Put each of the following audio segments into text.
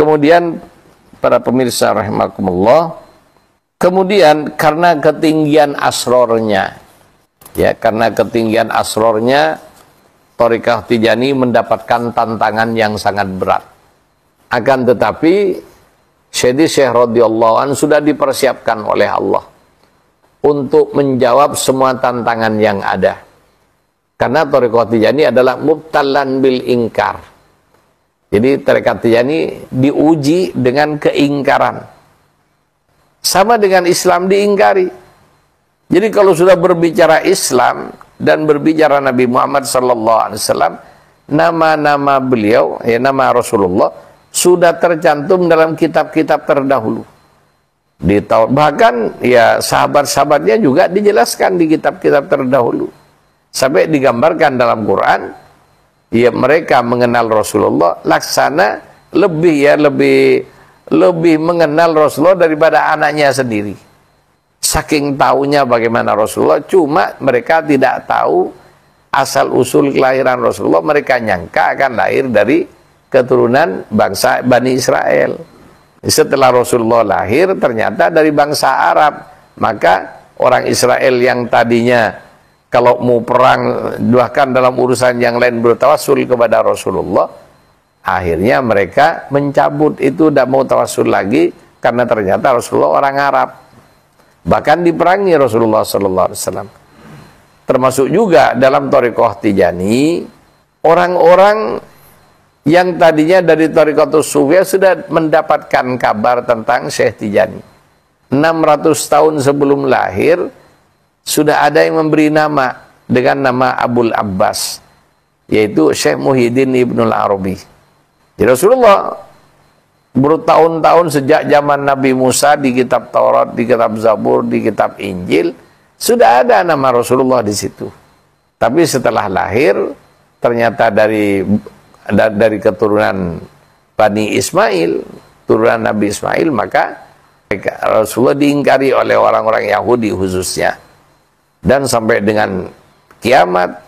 Kemudian para pemirsa rahimakumullah, kemudian karena ketinggian asrornya, ya, karena ketinggian asrornya, Thariqah Tijani mendapatkan tantangan yang sangat berat. Akan tetapi Syekh radhiyallahu anhu sudah dipersiapkan oleh Allah untuk menjawab semua tantangan yang ada. Karena Thariqah Tijani adalah mubtalan bil ingkar. Jadi Thariqah Tijani diuji dengan keingkaran. Sama dengan Islam diingkari. Jadi kalau sudah berbicara Islam dan berbicara Nabi Muhammad SAW, nama-nama beliau, ya, nama Rasulullah sudah tercantum dalam kitab-kitab terdahulu. Bahkan ya sahabat-sahabatnya juga dijelaskan di kitab-kitab terdahulu. Sampai digambarkan dalam Quran, ya mereka mengenal Rasulullah laksana lebih mengenal Rasulullah daripada anaknya sendiri. Saking tahunya bagaimana Rasulullah, cuma mereka tidak tahu asal-usul kelahiran Rasulullah. Mereka nyangka akan lahir dari keturunan bangsa Bani Israel. Setelah Rasulullah lahir, ternyata dari bangsa Arab. Maka orang Israel yang tadinya kalau mau perang, bahkan dalam urusan yang lain bertawassul kepada Rasulullah, akhirnya mereka mencabut itu, tidak mau tawassul lagi, karena ternyata Rasulullah orang Arab. Bahkan diperangi Rasulullah SAW. Termasuk juga dalam Thariqah Tijani, orang-orang yang tadinya dari Thariqatus Sufiyah sudah mendapatkan kabar tentang Syekh Tijani. 600 tahun sebelum lahir, sudah ada yang memberi nama dengan nama Abul Abbas, yaitu Syekh Muhyiddin Ibnul Arabi. Jadi Rasulullah bertahun-tahun sejak zaman Nabi Musa di kitab Taurat, di kitab Zabur, di kitab Injil, sudah ada nama Rasulullah di situ. Tapi setelah lahir, ternyata dari keturunan Bani Ismail, turunan Nabi Ismail, maka Rasulullah diingkari oleh orang-orang Yahudi khususnya. Dan sampai dengan kiamat,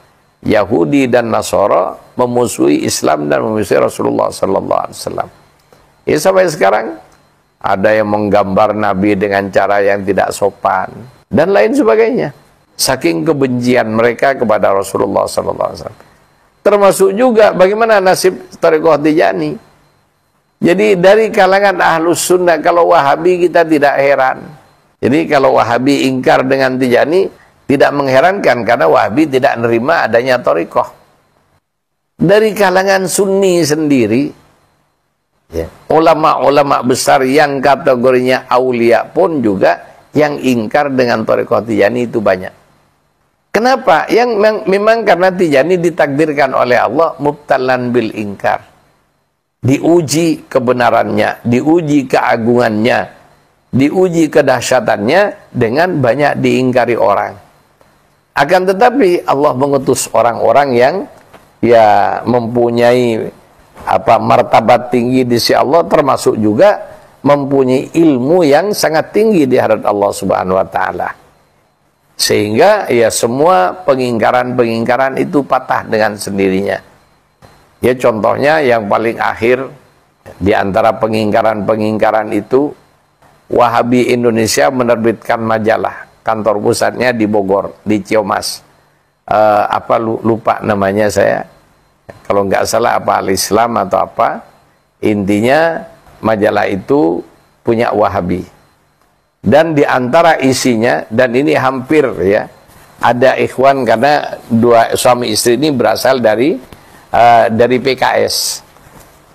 Yahudi dan Nasara memusuhi Islam dan memusuhi Rasulullah SAW. Ya, sampai sekarang ada yang menggambar Nabi dengan cara yang tidak sopan dan lain sebagainya. Saking kebencian mereka kepada Rasulullah SAW. Termasuk juga bagaimana nasib Thariqah Tijani. Jadi dari kalangan Ahlus Sunnah, kalau Wahabi kita tidak heran. Jadi kalau Wahabi ingkar dengan Tijani, tidak mengherankan, karena Wahabi tidak menerima adanya Thariqah. Dari kalangan Sunni sendiri, ya, ulama-ulama besar yang kategorinya aulia pun juga yang ingkar dengan Thariqah Tijani itu banyak. Kenapa? Yang memang karena Tijani ditakdirkan oleh Allah mubtalan bil ingkar. Diuji kebenarannya, diuji keagungannya, diuji kedahsyatannya dengan banyak diingkari orang. Akan tetapi Allah mengutus orang-orang yang ya mempunyai martabat tinggi di sisi Allah, termasuk juga mempunyai ilmu yang sangat tinggi di hadapan Allah Subhanahu wa taala. Sehingga ya semua pengingkaran-pengingkaran itu patah dengan sendirinya. Ya contohnya yang paling akhir di antara pengingkaran-pengingkaran itu, Wahabi Indonesia menerbitkan majalah. Kantor pusatnya di Bogor, di Ciamas. Lupa namanya saya. Kalau nggak salah Al-Islam atau apa. Intinya majalah itu punya Wahabi. Dan di antara isinya, dan ini hampir ya, ada ikhwan, karena dua suami istri ini berasal dari PKS.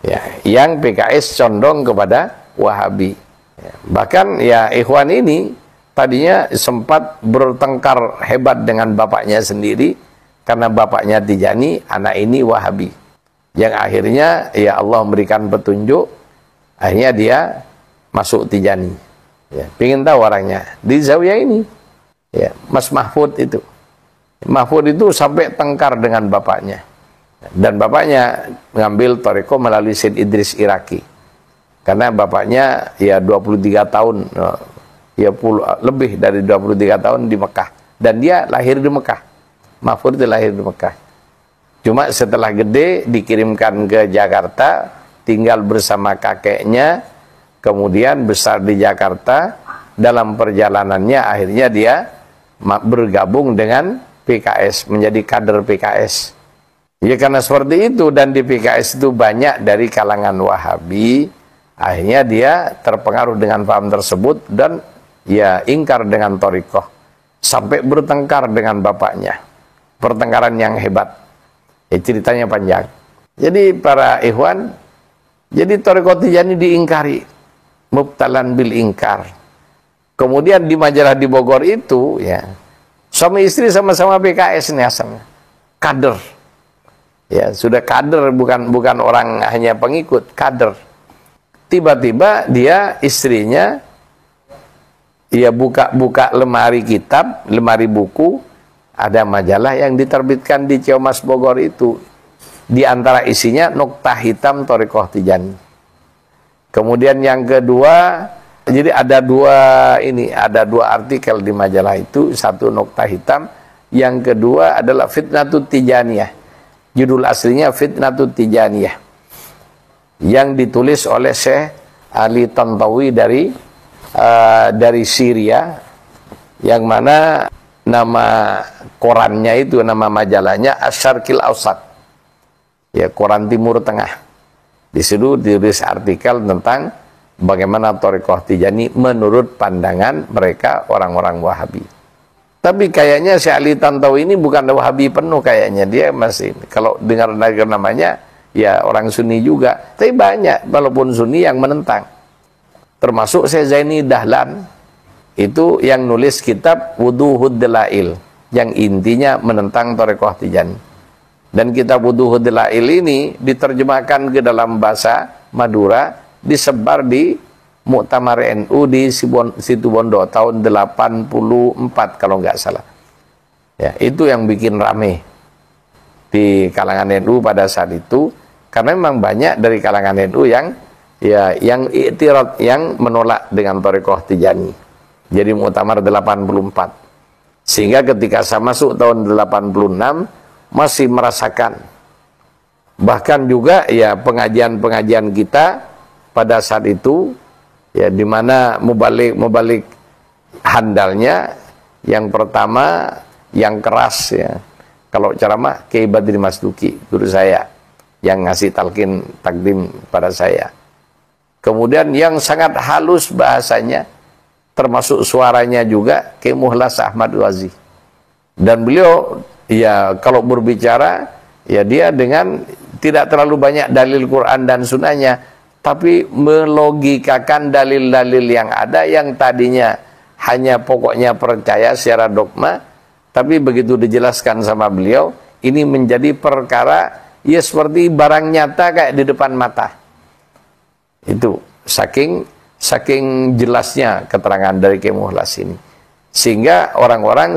Ya, yang PKS condong kepada Wahabi. Ya, bahkan ya ikhwan ini tadinya sempat bertengkar hebat dengan bapaknya sendiri, karena bapaknya Tijani, anak ini Wahabi. Yang akhirnya ya Allah memberikan petunjuk, akhirnya dia masuk Tijani. Ya, pengen tahu orangnya di Zawiyah ini, ya, Mas Mahfud itu. Mahfud itu sampai tengkar dengan bapaknya, dan bapaknya mengambil Thariqah melalui Syed Idris Iraki, karena bapaknya ya 23 tahun, ya lebih dari 23 tahun di Mekah, dan dia lahir di Mekah. Mahfud itu lahir di Mekah. Cuma setelah gede dikirimkan ke Jakarta tinggal bersama kakeknya, kemudian besar di Jakarta. Dalam perjalanannya akhirnya dia bergabung dengan PKS, menjadi kader PKS. Ya karena seperti itu, dan di PKS itu banyak dari kalangan Wahabi, akhirnya dia terpengaruh dengan paham tersebut dan ya ingkar dengan thariqah, sampai bertengkar dengan bapaknya, pertengkaran yang hebat. Ceritanya panjang. Jadi para ikhwan, jadi thariqah Tijaniyah diingkari, mubtalan bil ingkar. Kemudian di majalah di Bogor itu, ya, suami istri sama-sama PKS nih asalnya, kader, ya sudah kader, bukan orang hanya pengikut, kader. Tiba-tiba dia istrinya, ya buka lemari kitab, lemari buku, ada majalah yang diterbitkan di Ciamas Bogor itu, di antara isinya Nokta Hitam thariqah Tijaniyah. Kemudian yang kedua, jadi ada dua artikel di majalah itu, satu Nokta Hitam, yang kedua adalah Fitnatut Tijaniyah. Judul aslinya Fitnatut Tijaniyah, yang ditulis oleh Syekh Ali Tantawi dari Syria, yang mana nama korannya itu, nama majalahnya Asyarqil Awsat, ya koran Timur Tengah. Di situ ditulis artikel tentang bagaimana thariqah Tijaniyah menurut pandangan mereka orang-orang Wahabi. Tapi kayaknya Syekh Ali Tantawi ini bukan Wahabi penuh kayaknya, dia masih, kalau dengar namanya ya orang Sunni juga. Tapi banyak walaupun Sunni yang menentang. Termasuk Syekh Zaini Dahlan, itu yang nulis kitab Wuduhud Dalail, yang intinya menentang thariqah Tijaniyah. Dan kitab Wuduhud Dalail ini diterjemahkan ke dalam bahasa Madura, disebar di Muktamar NU di Situbondo tahun 84 kalau nggak salah. Ya, itu yang bikin rame di kalangan NU pada saat itu, karena memang banyak dari kalangan NU yang i'tirad, yang menolak dengan thariqah Tijaniyah. Jadi Muktamar 84. Sehingga ketika saya masuk tahun 86 masih merasakan. Bahkan juga ya pengajian-pengajian kita pada saat itu, ya di mana mubalik handalnya, yang pertama yang keras, ya kalau ceramah Kiai Badri Masduki, guru saya yang ngasih talqin takdim pada saya. Kemudian yang sangat halus bahasanya, termasuk suaranya juga, Kiai Muhlas Ahmad Wazi. Dan beliau ya kalau berbicara, ya dia dengan tidak terlalu banyak dalil Quran dan sunnahnya, tapi melogikakan dalil-dalil yang ada, yang tadinya hanya pokoknya percaya secara dogma, tapi begitu dijelaskan sama beliau, ini menjadi perkara ya seperti barang nyata kayak di depan mata. Itu saking jelasnya keterangan dari Kiai Muhlas ini, sehingga orang-orang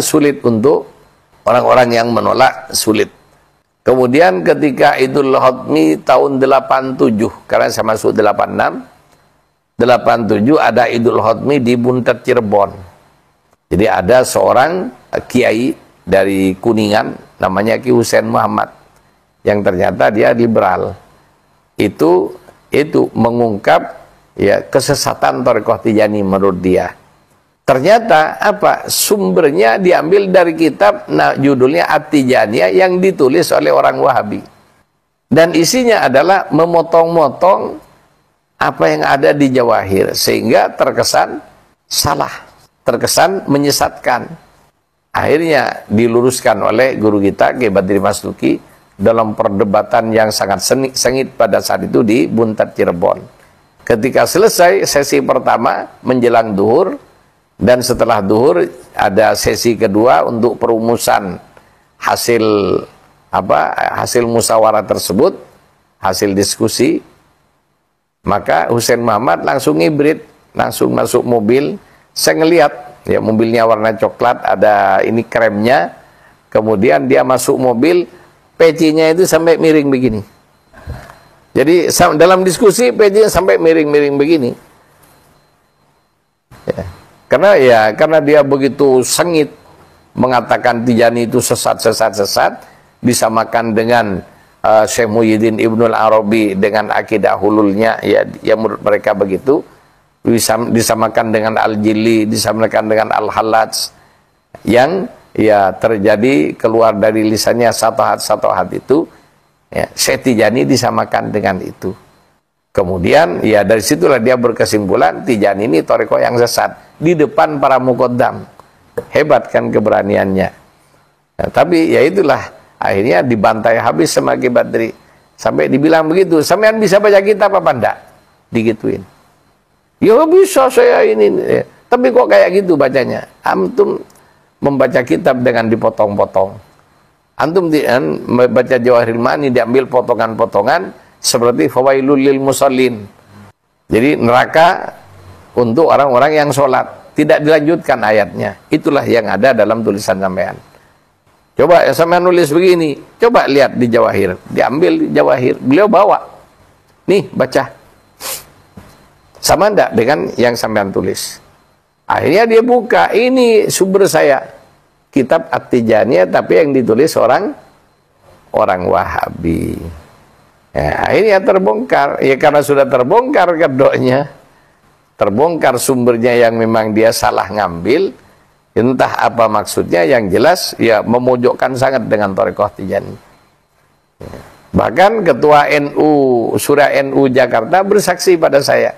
yang menolak sulit. Kemudian ketika Idul Khatmi tahun 87, karena saya masuk 86, 87 ada Idul Khatmi di Buntet Cirebon. Jadi ada seorang kiai dari Kuningan, namanya Ki Husain Muhammad, yang ternyata dia liberal. Itu mengungkap ya kesesatan thariqah Tijaniyah menurut dia. Ternyata apa? Sumbernya diambil dari kitab, judulnya At-Tijaniyah, yang ditulis oleh orang Wahabi. Dan isinya adalah memotong-motong apa yang ada di Jawahir, sehingga terkesan salah, terkesan menyesatkan. Akhirnya diluruskan oleh guru kita, Kiai Badri Masduki, dalam perdebatan yang sangat sengit pada saat itu di Buntet Cirebon. Ketika selesai sesi pertama menjelang duhur, dan setelah duhur ada sesi kedua untuk perumusan hasil musyawarah tersebut, hasil diskusi. Maka Husain Muhammad langsung ngibrit, langsung masuk mobil. Saya ngelihat ya mobilnya warna coklat, ada ini kremnya. Kemudian dia masuk mobil, pecinya itu sampai miring begini. Jadi dalam diskusi pecinya sampai miring-miring begini. Ya. Karena dia begitu sengit mengatakan Tijaniyah itu sesat, disamakan dengan Syekh Muhyiddin Ibnul Arabi dengan akidah hululnya, ya menurut mereka begitu, disamakan dengan Al-Jili, disamakan dengan Al-Hallaj, yang ya terjadi keluar dari lisannya satu hat itu, ya, Syekh Tijani disamakan dengan itu. Kemudian ya dari situlah dia berkesimpulan Tijani ini thariqah yang sesat di depan para muqaddam. Hebat kan keberaniannya. Nah, tapi ya itulah, akhirnya dibantai habis sama Ki Badri. Sampai dibilang begitu, sampean bisa baca kitab apa enggak? Digituin. Ya bisa saya ini. Tapi kok kayak gitu bacanya? Antum membaca kitab dengan dipotong-potong. Antum membaca Jawahirul Ma'ani diambil potongan-potongan seperti fawailul lil musallin. Jadi neraka untuk orang-orang yang sholat. Tidak dilanjutkan ayatnya. Itulah yang ada dalam tulisan sampean. Coba ya sampean nulis begini, coba lihat di Jawahir, diambil di Jawahir, beliau bawa, nih baca, sama enggak dengan yang sampean tulis? Akhirnya dia buka, ini sumber saya, kitab At-Tijaniyah, tapi yang ditulis orang Wahabi. Ya, akhirnya terbongkar, ya karena sudah terbongkar kedoknya, terbongkar sumbernya yang memang dia salah ngambil. Entah apa maksudnya, yang jelas ya memojokkan sangat dengan thariqah Tijani. Bahkan ketua NU, Surah NU Jakarta bersaksi pada saya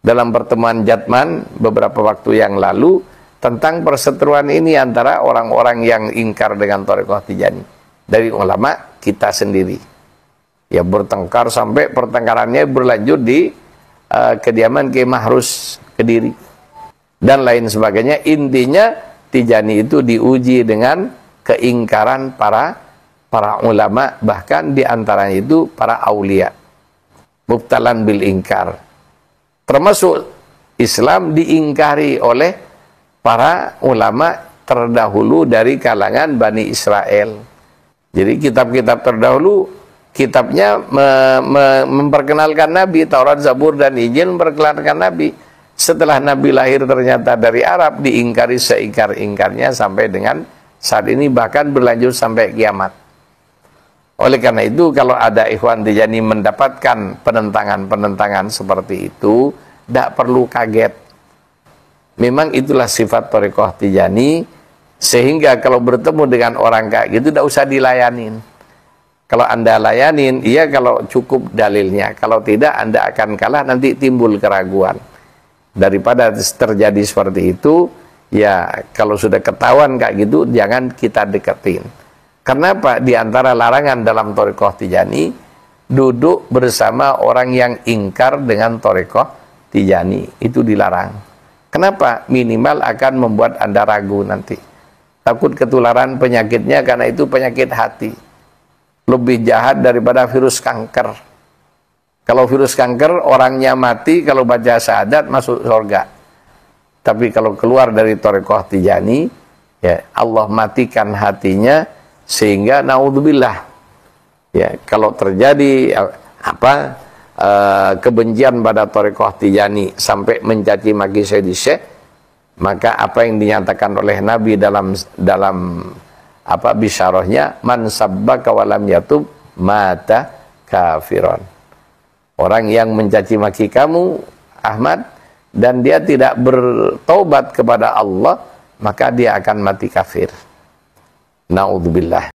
dalam pertemuan Jatman beberapa waktu yang lalu tentang perseteruan ini antara orang-orang yang ingkar dengan thariqah Tijani dari ulama kita sendiri. Ya bertengkar sampai pertengkarannya berlanjut di kediaman Kiai Mahrus Kediri dan lain sebagainya. Intinya Tijani itu diuji dengan keingkaran para ulama, bahkan diantaranya itu para aulia, mubtalan bil ingkar. Termasuk Islam diingkari oleh para ulama terdahulu dari kalangan Bani Israel. Jadi kitab-kitab terdahulu, kitabnya memperkenalkan Nabi, Taurat, Zabur, dan Injil memperkenalkan Nabi. Setelah Nabi lahir ternyata dari Arab, diingkari seingkar-ingkarnya sampai dengan saat ini, bahkan berlanjut sampai kiamat. Oleh karena itu, kalau ada ikhwan Tijani mendapatkan penentangan-penentangan seperti itu, tidak perlu kaget. Memang itulah sifat thariqah Tijani, sehingga kalau bertemu dengan orang kayak gitu, tidak usah dilayanin. Kalau Anda layanin, iya kalau cukup dalilnya. Kalau tidak, Anda akan kalah, nanti timbul keraguan. Daripada terjadi seperti itu, ya kalau sudah ketahuan kayak gitu, jangan kita deketin. Kenapa? Di antara larangan dalam thariqah Tijani, duduk bersama orang yang ingkar dengan thariqah Tijani, itu dilarang. Kenapa? Minimal akan membuat Anda ragu nanti. Takut ketularan penyakitnya, karena itu penyakit hati. Lebih jahat daripada virus kanker. Kalau virus kanker, orangnya mati, kalau baca syahadat masuk surga. Tapi kalau keluar dari thariqah Tijani, ya Allah matikan hatinya, sehingga naudzubillah. Ya, kalau terjadi kebencian pada thariqah Tijani sampai mencaci maki Sayyidi Syekh, maka apa yang dinyatakan oleh Nabi dalam bisyarahnya, man sabbaka walam yatub mata kafiron. Orang yang mencaci maki kamu, Ahmad, dan dia tidak bertaubat kepada Allah, maka dia akan mati kafir. Naudzubillah.